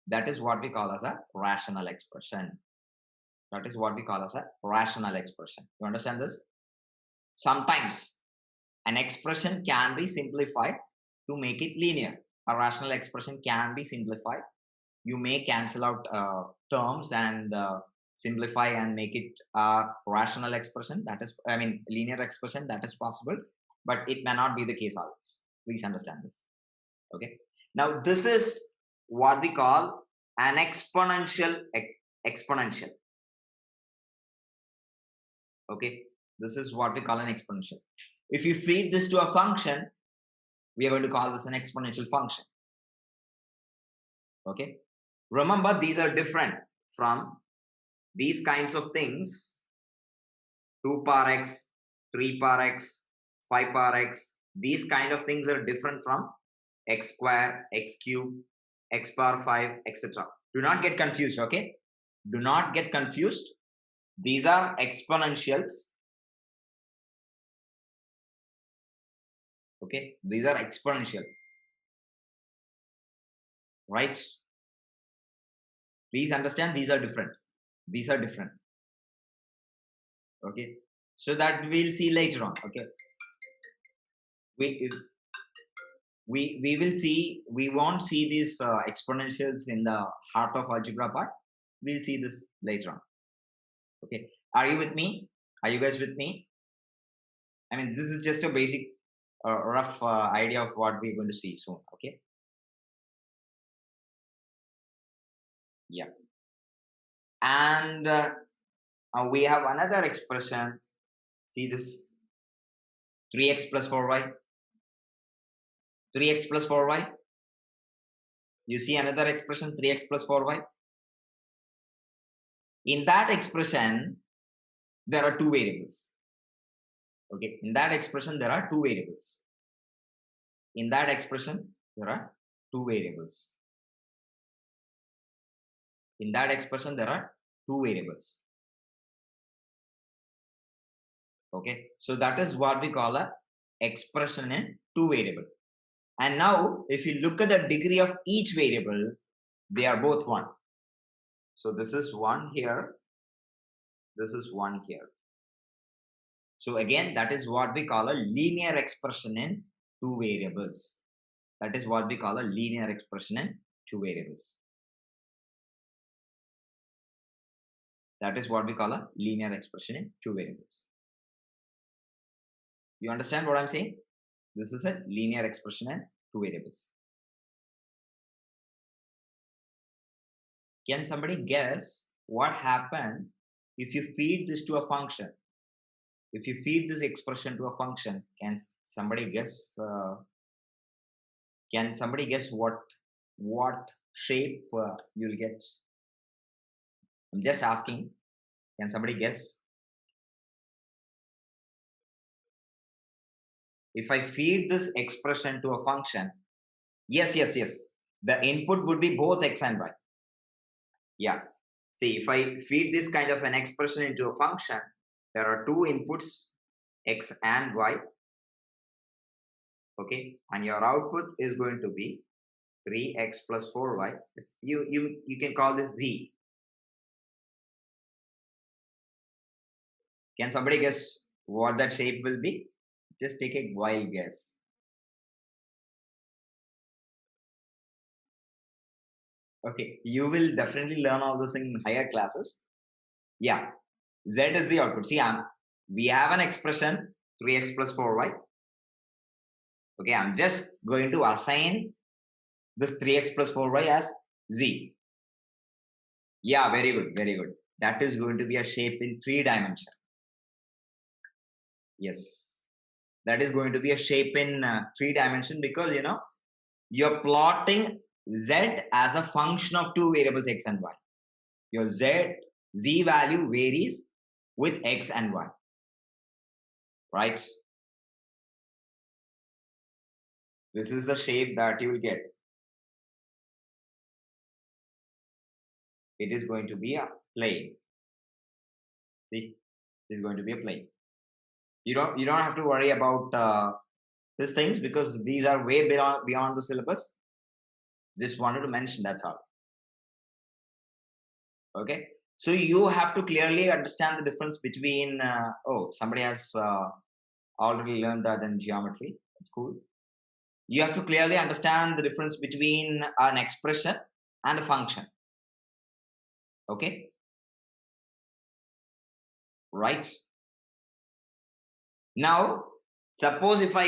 that is what we call as a rational expression. That is what we call as a rational expression. You understand this? Sometimes an expression can be simplified to make it linear. A rational expression can be simplified. You may cancel out terms and simplify and make it a rational expression. That is, I mean, linear expression. That is possible, but it may not be the case always. Please understand this. Okay. Now this is what we call an exponential. Okay. This is what we call an exponential. If you feed this to a function, we are going to call this an exponential function. Okay. Remember, these are different from these kinds of things. 2 power x, 3 power x, 5 power x. These kind of things are different from x square, x cube, x power 5, etc. Do not get confused. Okay. Do not get confused. These are exponentials. Okay. These are exponential. Right. Please understand, these are different. These are different. Okay. So that we'll see later on. Okay. We will see, we won't see these exponentials in the heart of algebra part. We'll see this later on. Okay. Are you with me? Are you guys with me? I mean, this is just a basic rough idea of what we're going to see soon. Okay. Yeah. And we have another expression. See this, 3x plus 4y. 3x plus 4y. You see another expression, 3x plus 4y. In that expression, there are two variables. Okay, in that expression, there are two variables. In that expression, there are two variables. In that expression, there are two variables. Okay, so that is what we call a expression in two variable. And now, if you look at the degree of each variable, they are both 1. So this is 1 here. This is 1 here. So again, that is what we call a linear expression in two variables. That is what we call a linear expression in two variables. That is what we call a linear expression in two variables. You understand what I'm saying? This is a linear expression in two variables. Can somebody guess what happened if you feed this to a function? If you feed this expression to a function, can somebody guess? Can somebody guess what shape you'll get? I'm just asking. Can somebody guess? If I feed this expression to a function, yes. The input would be both x and y. Yeah. See, if I feed this kind of an expression into a function, there are two inputs, x and y. Okay, and your output is going to be 3x plus 4y. If you can call this z. Can somebody guess what that shape will be? Just take a wild guess. Okay, you will definitely learn all this in higher classes. Yeah, z is the output. See, we have an expression 3x plus 4y. Okay, I'm just going to assign this 3x plus 4y as z. Yeah, very good, very good. That is going to be a shape in 3 dimensions. Yes, that is going to be a shape in 3 dimensions because you're plotting z as a function of two variables x and y. Your z value varies with x and y, right? This is the shape that you will get. It is going to be a plane. See, it is going to be a plane. You don't have to worry about these things because these are way beyond the syllabus. Just wanted to mention, that's all. Okay, so you have to clearly understand the difference between somebody has already learned that in geometry. That's cool. You have to clearly understand the difference between an expression and a function. Okay, right? Now suppose if I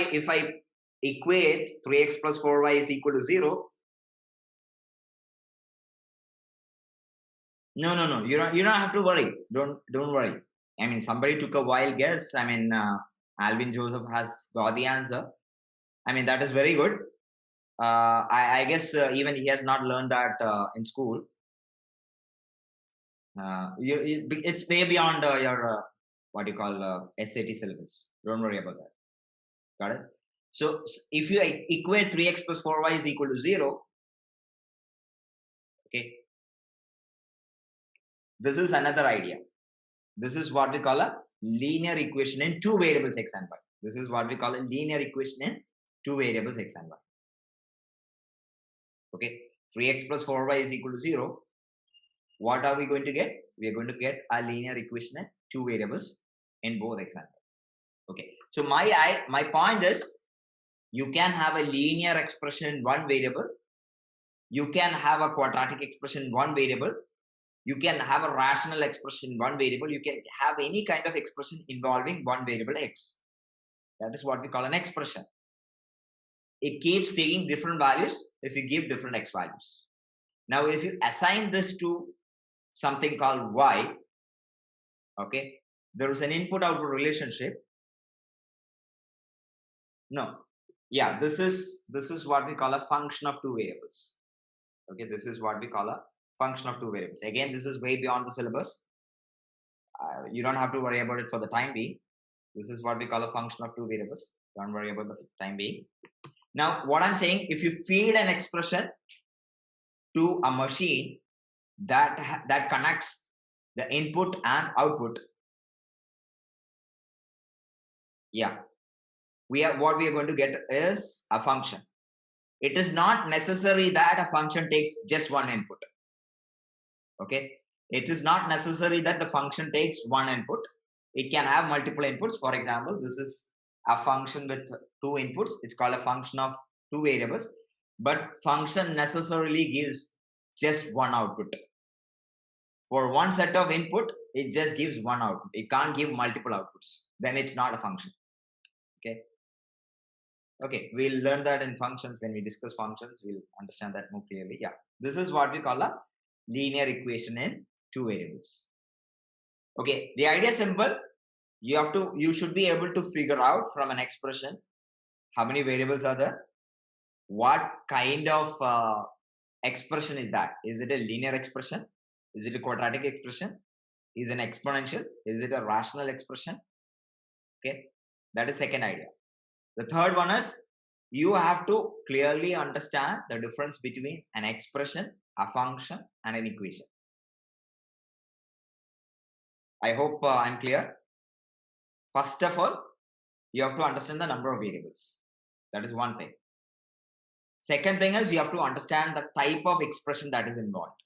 equate 3x plus 4y is equal to 0. No, you don't have to worry. Don't worry. I mean, somebody took a wild guess. I mean, Alvin Joseph has got the answer. I mean, that is very good. I guess even he has not learned that in school. It's way beyond your what you call SAT syllabus. Don't worry about that. Got it? So if you equate 3x plus 4y is equal to 0, okay, this is another idea. This is what we call a linear equation in two variables x and y. This is what we call a linear equation in two variables x and y. Okay, 3x plus 4y is equal to 0. What are we going to get? We are going to get a linear equation in two variables in both x and y. Okay, so my point is, you can have a linear expression in one variable. You can have a quadratic expression in one variable. You can have a rational expression in one variable. You can have any kind of expression involving one variable x. That is what we call an expression. It keeps taking different values if you give different x values. Now, if you assign this to something called y, okay, there is an input-output relationship. No, yeah, this is what we call a function of two variables. Okay, this is what we call a function of two variables. Again, this is way beyond the syllabus. You don't have to worry about it for the time being. This is what we call a function of two variables. Don't worry about the time being. Now, what I'm saying, if you feed an expression to a machine that connects the input and output, yeah, what we are going to get is a function. It is not necessary that a function takes just one input. Okay, it is not necessary that the function takes one input. It can have multiple inputs. For example, this is a function with two inputs. It's called a function of two variables, but function necessarily gives just one output. For one set of input, It just gives one output. It can't give multiple outputs. Then it's not a function. Okay. Okay, we'll learn that in functions. When we discuss functions, we'll understand that more clearly. Yeah, this is what we call a linear equation in two variables. Okay, the idea is simple. You should be able to figure out from an expression how many variables are there, what kind of expression is that. Is it a linear expression? Is it a quadratic expression? Is it an exponential? Is it a rational expression? Okay, that is second idea. The third one is you have to clearly understand the difference between an expression, a function, and an equation. I hope I'm clear. First of all, you have to understand the number of variables. That is one thing. Second thing is you have to understand the type of expression that is involved,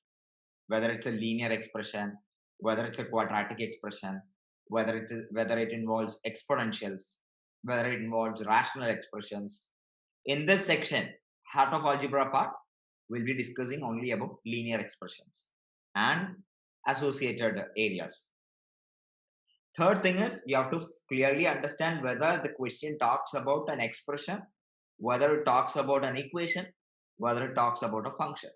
whether it's a linear expression, whether it's a quadratic expression, whether it involves exponentials, whether it involves rational expressions. In this section, Heart of Algebra part, we'll be discussing only about linear expressions and associated areas. Third thing is you have to clearly understand whether the question talks about an expression, whether it talks about an equation, whether it talks about a function.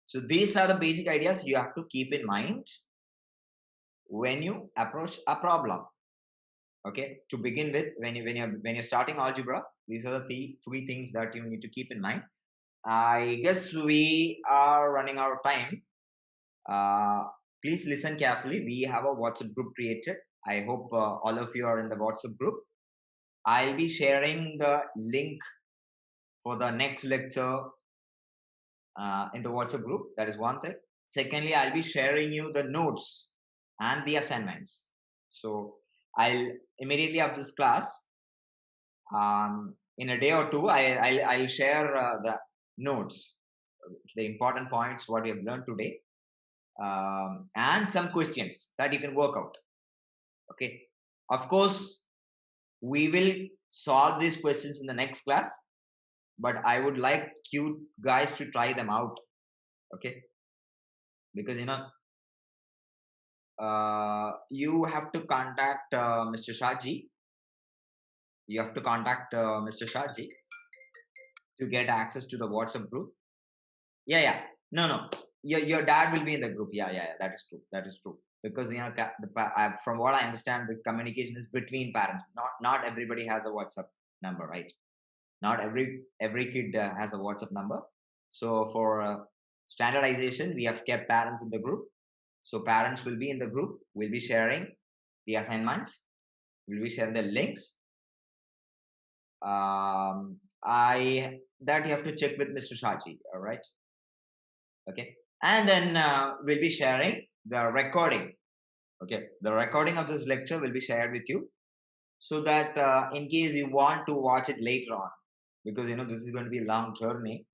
So these are the basic ideas you have to keep in mind when you approach a problem. Okay, to begin with, when you're starting algebra, these are the three things that you need to keep in mind. I guess we are running out of time. Please listen carefully. We have a WhatsApp group created. I hope all of you are in the WhatsApp group. I'll be sharing the link for the next lecture in the WhatsApp group. That is one thing. Secondly, I'll be sharing you the notes and the assignments. So I'll immediately after this class, in a day or two, I'll share the notes, the important points, what we have learned today, and some questions that you can work out. Okay. Of course, we will solve these questions in the next class, but I would like you guys to try them out. Okay. Because, you have to contact Mr. Shaji. You have to contact Mr. Shaji to get access to the WhatsApp group. Yeah. No. Your dad will be in the group. Yeah. That is true. That is true. Because from what I understand, the communication is between parents. Not everybody has a WhatsApp number, right? Not every kid has a WhatsApp number. So for standardization, we have kept parents in the group. So parents will be in the group. We'll be sharing the assignments. We'll be sharing the links. That you have to check with Mr. Shaji. All right. Okay. And then we'll be sharing the recording. Okay. The recording of this lecture will be shared with you, so that in case you want to watch it later on, because this is going to be a long journey.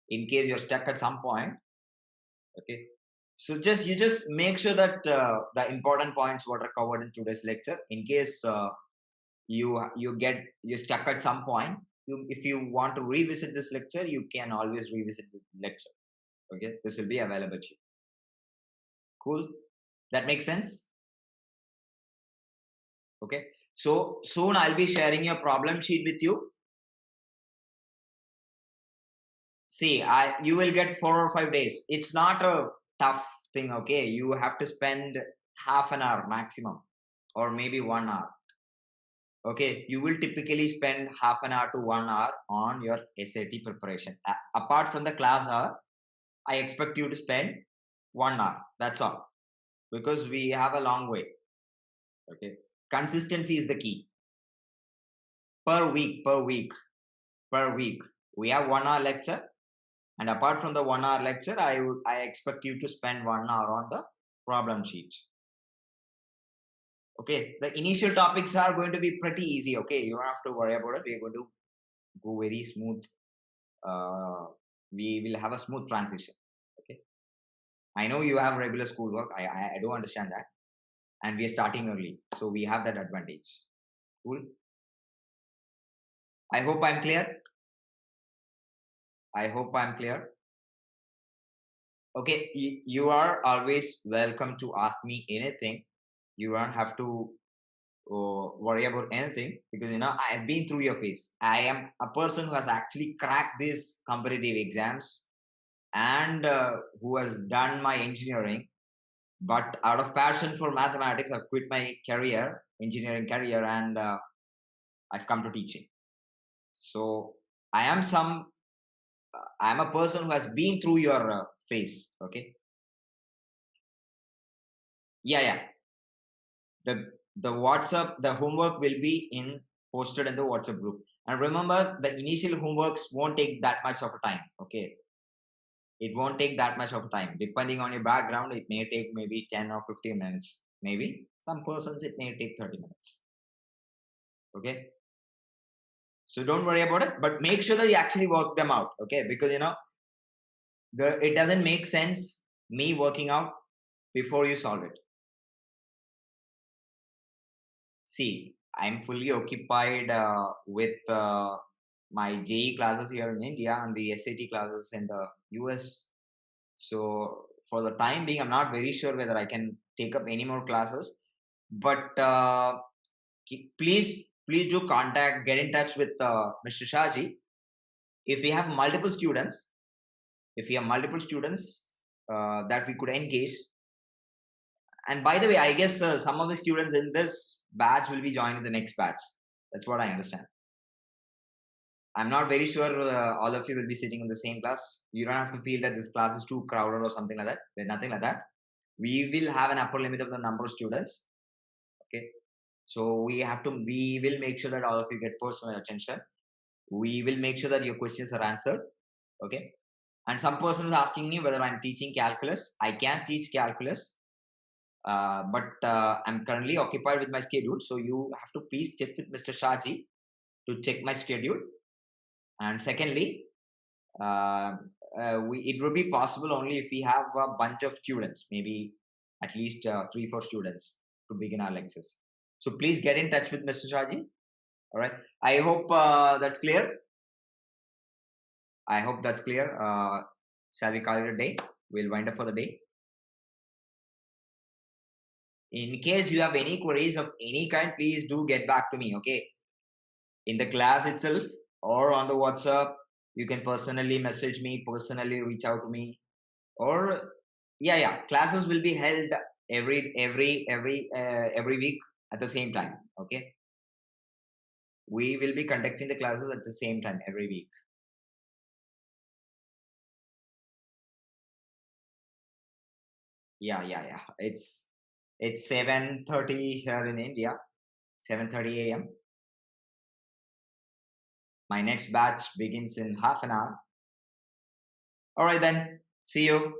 In case you're stuck at some point. Okay. So you just make sure that the important points what are covered in today's lecture. In case you're stuck at some point, if you want to revisit this lecture, you can always revisit the lecture. Okay, this will be available to you. Cool. That makes sense. Okay. So soon I'll be sharing your problem sheet with you. See, you will get 4 or 5 days. It's not a tough thing. Okay, you have to spend half an hour maximum, or maybe 1 hour. Okay, you will typically spend half an hour to 1 hour on your SAT preparation. Apart from the class hour, I expect you to spend 1 hour. That's all, because we have a long way. Okay, consistency is the key. Per week, we have 1 hour lecture, and apart from the 1 hour lecture, I expect you to spend 1 hour on the problem sheet. Okay, the initial topics are going to be pretty easy. Okay, you don't have to worry about it. We are going to go very smooth. We will have a smooth transition. Okay, I know you have regular schoolwork. I do understand that, and we are starting early, so we have that advantage. Cool. I hope I'm clear. Okay, you are always welcome to ask me anything. You don't have to worry about anything because I have been through your phase. I am a person who has actually cracked these competitive exams and who has done my engineering. But out of passion for mathematics, I've quit my career, engineering career, and I've come to teaching. So I am I am a person who has been through your phase. Okay. Yeah, yeah. The WhatsApp, the homework will be posted in the WhatsApp group. And remember, the initial homeworks won't take that much of a time. Okay, it won't take that much of time. Depending on your background, it may take maybe 10 or 15 minutes. Maybe some persons it may take 30 minutes. Okay, so don't worry about it, but make sure that you actually work them out. Okay, because it doesn't make sense me working out before you solve it. See, I'm fully occupied with my JE classes here in India and the SAT classes in the US. So for the time being, I'm not very sure whether I can take up any more classes. But please do get in touch with Mr. Shaji. If we have multiple students, that we could engage. And by the way, I guess some of the students in this batch will be joining the next batch. That's what I understand. I'm not very sure all of you will be sitting in the same class. You don't have to feel that this class is too crowded or something like that. There's nothing like that. We will have an upper limit of the number of students. Okay. So we will make sure that all of you get personal attention. We will make sure that your questions are answered. Okay. And some person is asking me whether I'm teaching calculus. I can teach calculus, but I'm currently occupied with my schedule. So you have to please check with Mr. Shaji to check my schedule. And secondly, it would be possible only if we have a bunch of students, maybe at least 3-4 students to begin our lectures. So please get in touch with Mr. Shaji. All right. I hope that's clear. I hope that's clear. Shall we call it a day? We'll wind up for the day. In case you have any queries of any kind, please do get back to me. Okay. In the class itself or on the WhatsApp, you can personally message me, personally reach out to me, or yeah, classes will be held every week at the same time. Okay, we will be conducting the classes at the same time every week. Yeah, it's 7:30 here in India, 7:30 a.m. My next batch begins in half an hour. All right then, see you.